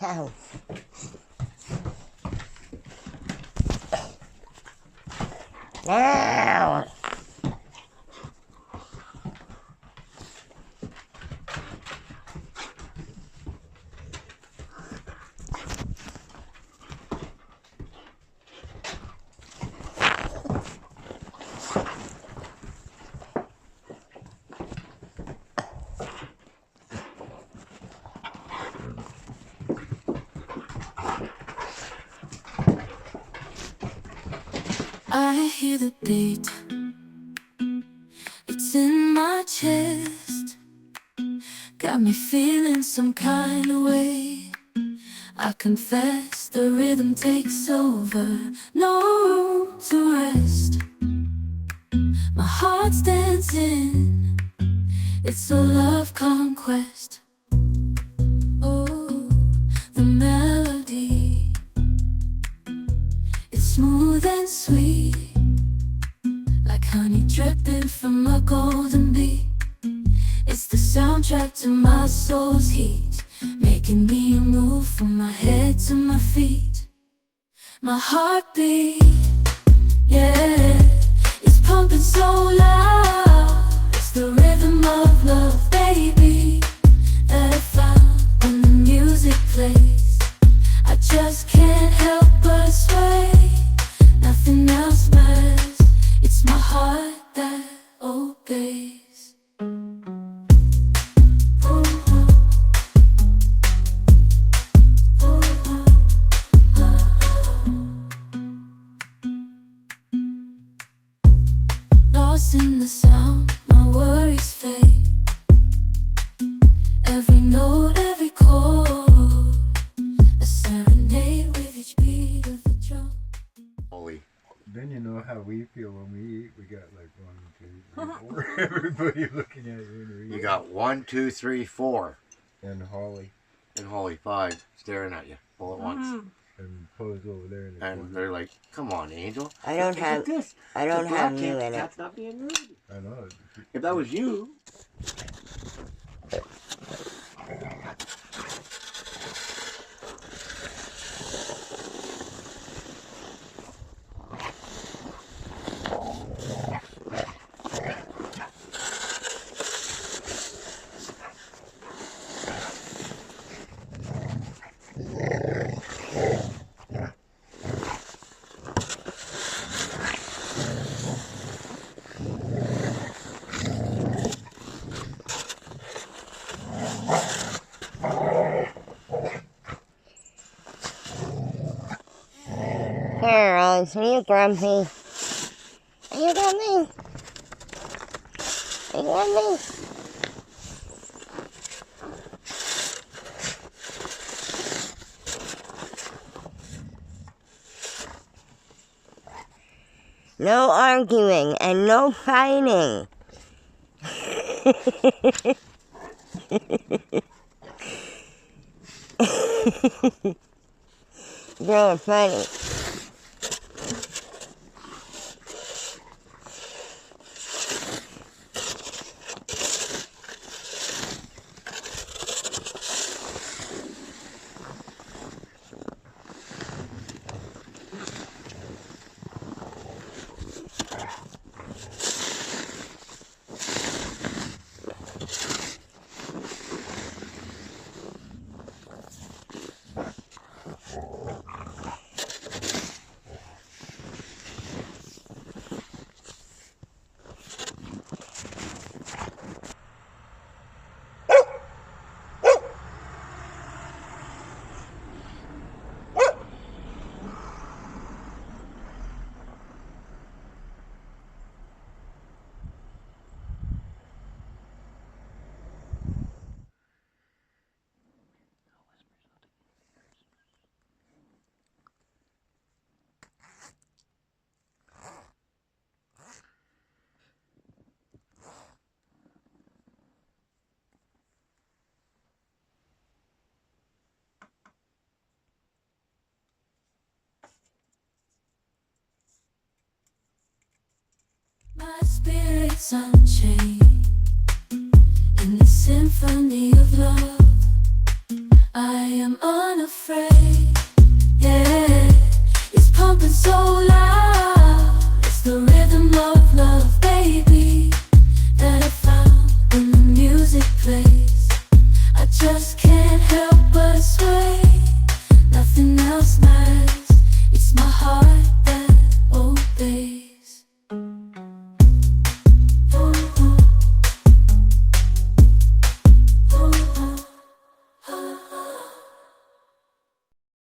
cows. Now. I hear the beat, it's in my chest, got me feeling some kind of way. I confess the rhythm takes over, no room to rest. My heart's dancing, it's a love conquest. Oh, the melody, it's smooth and sweet, like honey dripping from a golden bee. It's the soundtrack to my soul's heat, making me move from my head to my feet. My heartbeat, yeah, it's pumping so loud. It's the rhythm of love, baby, that I found when the music plays. I just can't help but sway. Nothing else matters, it's my heart that obeys. Lost in the sound, my worries fade. Every note, every chord, a serenade with each beat of the drum. Holy. Then you know how we feel when we eat. We got like 1, 2, 3, 4. Everybody looking at you when you eat. You got 1, 2, 3, 4. And Holly. And Holly 5 staring at you all at once. And Poe's over there in the And corner. they're like, "Come on, Angel. I don't Look at have. this. I don't The have black you cat- in it. Cat's not being rude. I know. If that was you." Here, Alex, are you grumpy? Are you grumpy? Are you grumpy? No arguing and no fighting. You're funny. My spirit's unchained in the symphony of love. I am I'm unafraid.